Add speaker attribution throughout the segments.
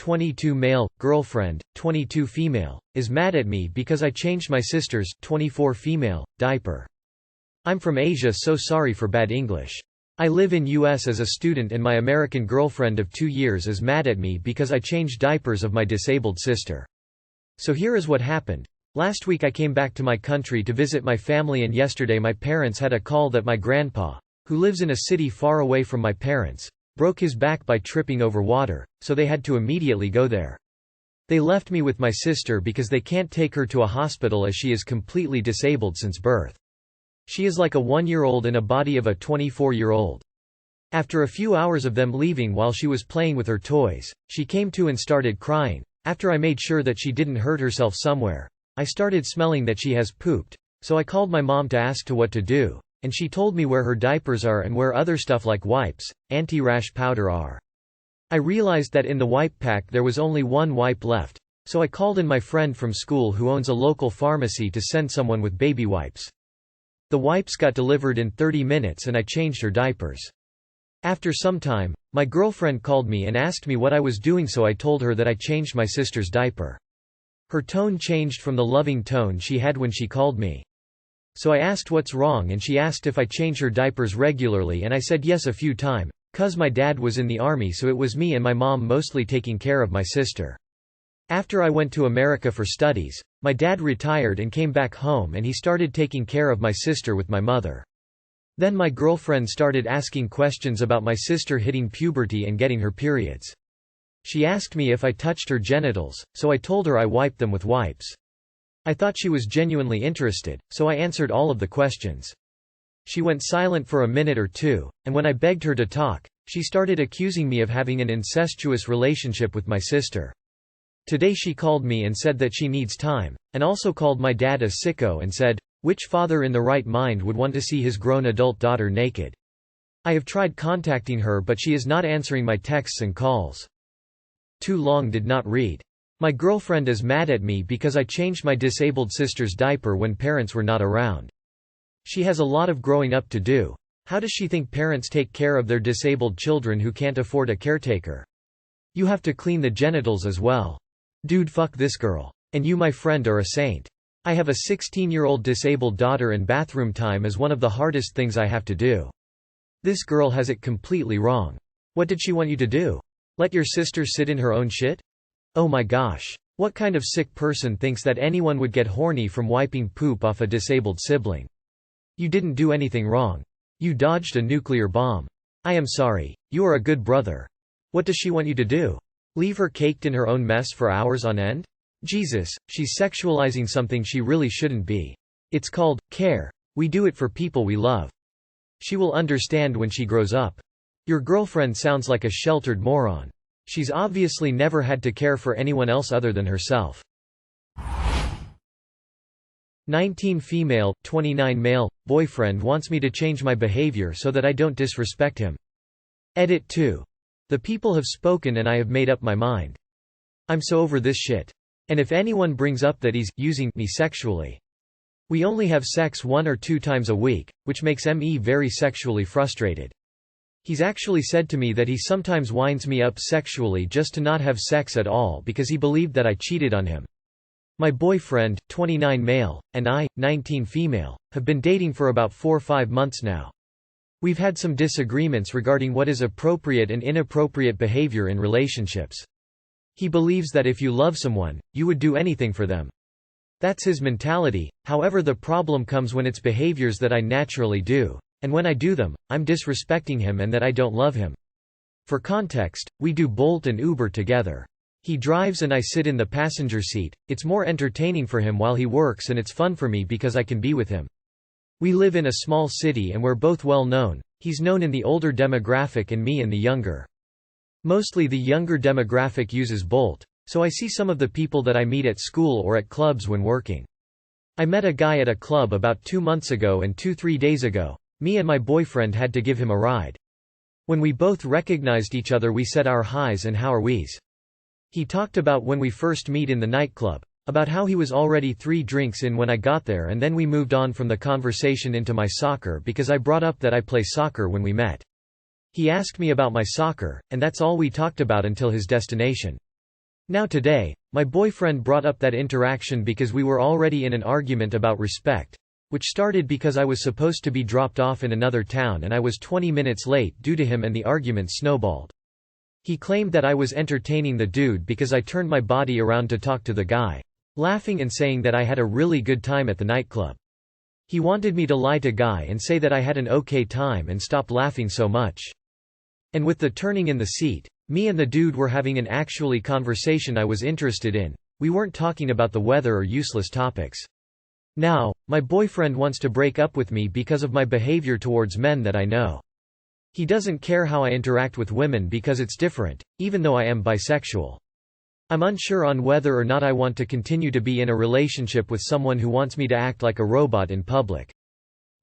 Speaker 1: 22 male, girlfriend, 22 female, is mad at me because I changed my sister's 24 female diaper. I'm from Asia, so sorry for bad English. I live in US as a student and my American girlfriend of 2 years is mad at me because I changed diapers of my disabled sister. So here is what happened. Last week I came back to my country to visit my family, and yesterday my parents had a call that my grandpa, who lives in a city far away from my parents, broke his back by tripping over water, so they had to immediately go there. They left me with my sister because they can't take her to a hospital as she is completely disabled since birth. She is like a 1-year-old in a body of a 24-year-old. After a few hours of them leaving while she was playing with her toys, she came to and started crying. After I made sure that she didn't hurt herself somewhere, I started smelling that she has pooped, so I called my mom to ask what to do, and she told me where her diapers are and where other stuff like wipes, anti-rash powder are. I realized that in the wipe pack there was only one wipe left, so I called in my friend from school who owns a local pharmacy to send someone with baby wipes. The wipes got delivered in 30 minutes and I changed her diapers. After some time, my girlfriend called me and asked me what I was doing, so I told her that I changed my sister's diaper. Her tone changed from the loving tone she had when she called me. So I asked what's wrong, and she asked if I change her diapers regularly, and I said yes a few times, 'cause my dad was in the army, so it was me and my mom mostly taking care of my sister. After I went to America for studies, my dad retired and came back home, and he started taking care of my sister with my mother. Then my girlfriend started asking questions about my sister hitting puberty and getting her periods. She asked me if I touched her genitals, so I told her I wiped them with wipes. I thought she was genuinely interested, so I answered all of the questions. She went silent for a minute or two, and when I begged her to talk, she started accusing me of having an incestuous relationship with my sister. Today she called me and said that she needs time, and also called my dad a sicko and said, "Which father in the right mind would want to see his grown adult daughter naked?" I have tried contacting her, but she is not answering my texts and calls. Too long did not read. My girlfriend is mad at me because I changed my disabled sister's diaper when parents were not around. She has a lot of growing up to do. How does she think parents take care of their disabled children who can't afford a caretaker? You have to clean the genitals as well. Dude, fuck this girl. And you, my friend, are a saint. I have a 16-year-old disabled daughter, and bathroom time is one of the hardest things I have to do. This girl has it completely wrong. What did she want you to do? Let your sister sit in her own shit? Oh my gosh. What kind of sick person thinks that anyone would get horny from wiping poop off a disabled sibling? You didn't do anything wrong. You dodged a nuclear bomb. I am sorry. You are a good brother. What does she want you to do? Leave her caked in her own mess for hours on end? Jesus, she's sexualizing something she really shouldn't be. It's called care. We do it for people we love. She will understand when she grows up. Your girlfriend sounds like a sheltered moron. She's obviously never had to care for anyone else other than herself. 19 female, 29 male, boyfriend wants me to change my behavior so that I don't disrespect him. Edit 2. The people have spoken and I have made up my mind. I'm so over this shit. And if anyone brings up that he's using me sexually. We only have sex 1 or 2 times a week, which makes me very sexually frustrated. He's actually said to me that he sometimes winds me up sexually just to not have sex at all because he believed that I cheated on him. My boyfriend, 29 male, and I, 19 female, have been dating for about 4 or 5 months now. We've had some disagreements regarding what is appropriate and inappropriate behavior in relationships. He believes that if you love someone, you would do anything for them. That's his mentality. However, the problem comes when it's behaviors that I naturally do, and when I do them, I'm disrespecting him and that I don't love him. For context, we do Bolt and Uber together. He drives and I sit in the passenger seat. It's more entertaining for him while he works, and it's fun for me because I can be with him. We live in a small city and we're both well known. He's known in the older demographic and me in the younger. Mostly the younger demographic uses Bolt, so I see some of the people that I meet at school or at clubs when working. I met a guy at a club about 2 months ago, and 2-3 days ago, me and my boyfriend had to give him a ride. When we both recognized each other, we said our highs and how are we's. He talked about when we first meet in the nightclub, about how he was already 3 drinks in when I got there, and then we moved on from the conversation into my soccer because I brought up that I play soccer when we met. He asked me about my soccer, and that's all we talked about until his destination. Now today, my boyfriend brought up that interaction because we were already in an argument about respect, which started because I was supposed to be dropped off in another town and I was 20 minutes late due to him, and the argument snowballed. He claimed that I was entertaining the dude because I turned my body around to talk to the guy, laughing and saying that I had a really good time at the nightclub. He wanted me to lie to Guy and say that I had an okay time and stop laughing so much. And with the turning in the seat, me and the dude were having an actually conversation I was interested in. We weren't talking about the weather or useless topics. Now, my boyfriend wants to break up with me because of my behavior towards men that I know. He doesn't care how I interact with women because it's different, even though I am bisexual. I'm unsure on whether or not I want to continue to be in a relationship with someone who wants me to act like a robot in public.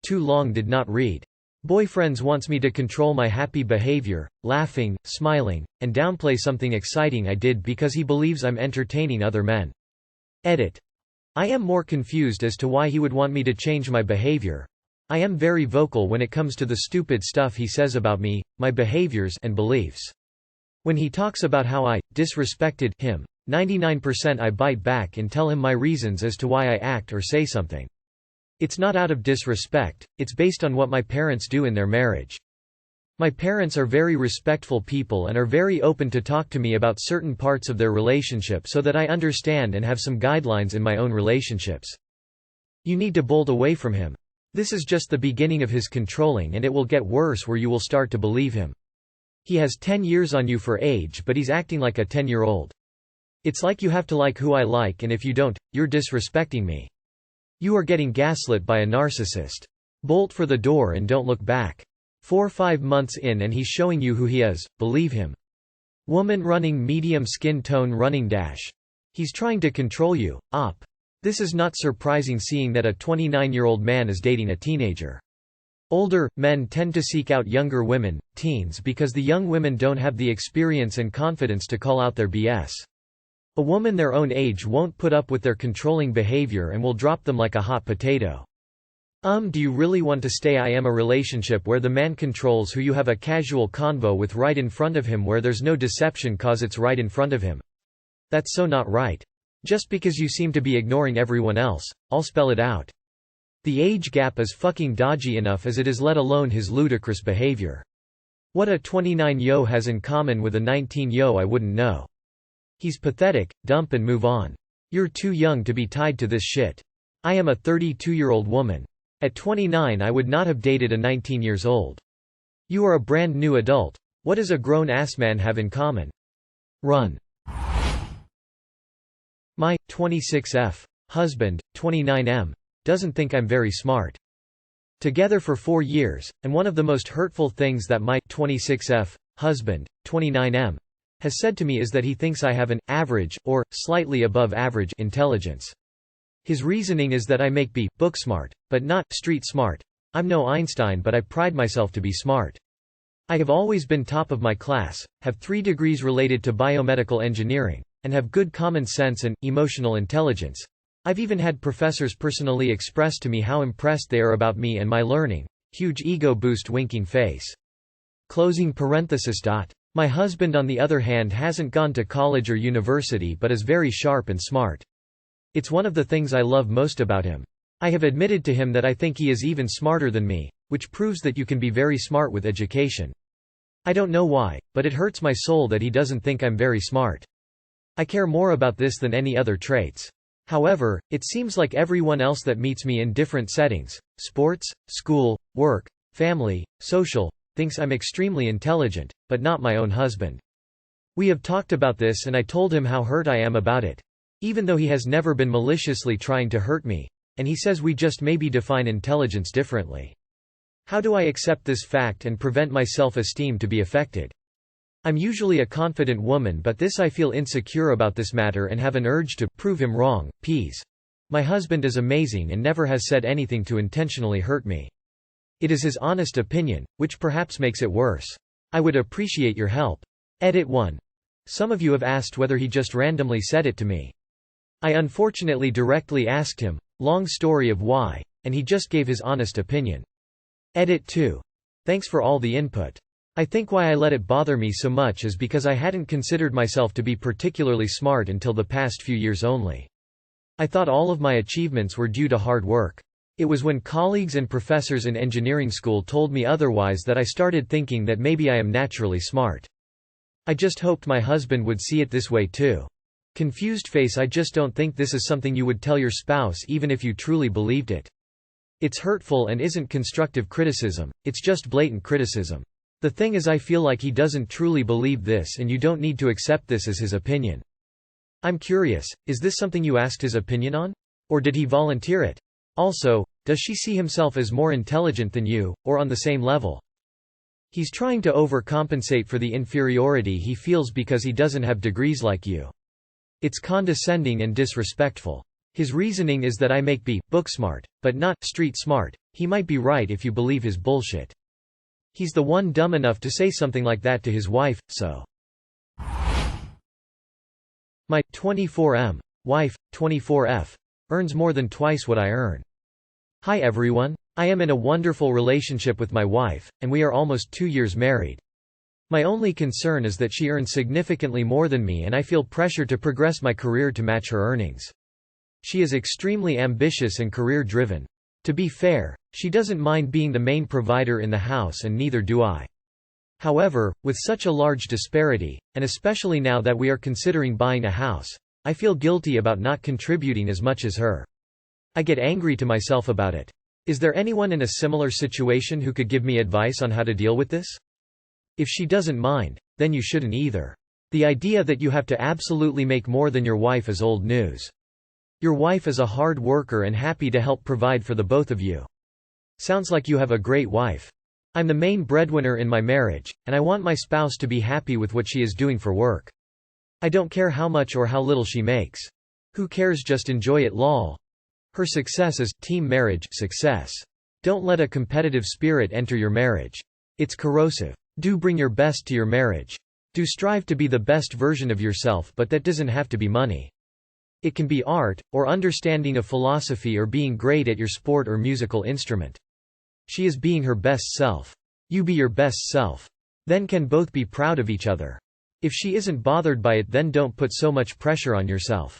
Speaker 1: Too long did not read. Boyfriends wants me to control my happy behavior, laughing, smiling, and downplay something exciting I did because he believes I'm entertaining other men. Edit. I am more confused as to why he would want me to change my behavior. I am very vocal when it comes to the stupid stuff he says about me, my behaviors and beliefs. When he talks about how I disrespected him, 99% I bite back and tell him my reasons as to why I act or say something. It's not out of disrespect, it's based on what my parents do in their marriage. My parents are very respectful people and are very open to talk to me about certain parts of their relationship so that I understand and have some guidelines in my own relationships. You need to bolt away from him. This is just the beginning of his controlling, and it will get worse where you will start to believe him. He has 10 years on you for age, but he's acting like a 10-year-old. It's like you have to like who I like, and if you don't, you're disrespecting me. You are getting gaslit by a narcissist. Bolt for the door and don't look back. 4-5 months in and he's showing you who he is, believe him. Woman running medium skin tone running dash. He's trying to control you, op. This is not surprising seeing that a 29-year-old man is dating a teenager. Older men tend to seek out younger women, teens, because the young women don't have the experience and confidence to call out their BS. A woman their own age won't put up with their controlling behavior and will drop them like a hot potato. Do you really want to stay in a relationship where the man controls who you have a casual convo with right in front of him, where there's no deception cause it's right in front of him? That's so not right. Just because you seem to be ignoring everyone else, I'll spell it out. The age gap is fucking dodgy enough as it is, let alone his ludicrous behavior. What a 29-yo has in common with a 19-yo I wouldn't know. He's pathetic, dump and move on. You're too young to be tied to this shit. I am a 32-year-old woman. At 29 I would not have dated a 19 years old. You are a brand new adult. What does a grown-ass man have in common? Run. My 26F husband, 29M, doesn't think I'm very smart. Together for 4 years, and one of the most hurtful things that my 26F husband, 29M, has said to me is that he thinks I have an average, or slightly above average, intelligence. His reasoning is that I make book smart, but not street smart. I'm no Einstein, but I pride myself to be smart. I have always been top of my class, have 3 degrees related to biomedical engineering, and have good common sense and emotional intelligence. I've even had professors personally express to me how impressed they are about me and my learning. Huge ego boost, winking face. Closing parenthesis. My husband on the other hand hasn't gone to college or university but is very sharp and smart. It's one of the things I love most about him. I have admitted to him that I think he is even smarter than me, which proves that you can be very smart with education. I don't know why, but it hurts my soul that he doesn't think I'm very smart. I care more about this than any other traits. However, it seems like everyone else that meets me in different settings, sports, school, work, family, social, thinks I'm extremely intelligent, but not my own husband. We have talked about this and I told him how hurt I am about it. Even though he has never been maliciously trying to hurt me. And he says we just maybe define intelligence differently. How do I accept this fact and prevent my self-esteem to be affected? I'm usually a confident woman, but I feel insecure about this matter and have an urge to prove him wrong. Peas. My husband is amazing and never has said anything to intentionally hurt me. It is his honest opinion, which perhaps makes it worse. I would appreciate your help. Edit 1. Some of you have asked whether he just randomly said it to me. I unfortunately directly asked him, long story of why, and he just gave his honest opinion. Edit 2. Thanks for all the input. I think why I let it bother me so much is because I hadn't considered myself to be particularly smart until the past few years only. I thought all of my achievements were due to hard work. It was when colleagues and professors in engineering school told me otherwise that I started thinking that maybe I am naturally smart. I just hoped my husband would see it this way too. Confused face. I just don't think this is something you would tell your spouse even if you truly believed it. It's hurtful and isn't constructive criticism, it's just blatant criticism. The thing is, I feel like he doesn't truly believe this and you don't need to accept this as his opinion. I'm curious, is this something you asked his opinion on? Or did he volunteer it? Also, does she see himself as more intelligent than you, or on the same level? He's trying to overcompensate for the inferiority he feels because he doesn't have degrees like you. It's condescending and disrespectful. His reasoning is that I make book smart, but not street smart. He might be right if you believe his bullshit. He's the one dumb enough to say something like that to his wife, so. My 24M wife, 24F, earns more than twice what I earn. Hi everyone. I am in a wonderful relationship with my wife, and we are almost 2 years married. My only concern is that she earns significantly more than me and I feel pressure to progress my career to match her earnings. She is extremely ambitious and career-driven. To be fair, she doesn't mind being the main provider in the house and neither do I. However, with such a large disparity, and especially now that we are considering buying a house, I feel guilty about not contributing as much as her. I get angry to myself about it. Is there anyone in a similar situation who could give me advice on how to deal with this? If she doesn't mind, then you shouldn't either. The idea that you have to absolutely make more than your wife is old news. Your wife is a hard worker and happy to help provide for the both of you. Sounds like you have a great wife. I'm the main breadwinner in my marriage, and I want my spouse to be happy with what she is doing for work. I don't care how much or how little she makes. Who cares, just enjoy it lol. Her success is team marriage success. Don't let a competitive spirit enter your marriage. It's corrosive. Do bring your best to your marriage. Do strive to be the best version of yourself, but that doesn't have to be money. It can be art, or understanding of philosophy, or being great at your sport or musical instrument. She is being her best self. You be your best self. Then can both be proud of each other. If she isn't bothered by it, then don't put so much pressure on yourself.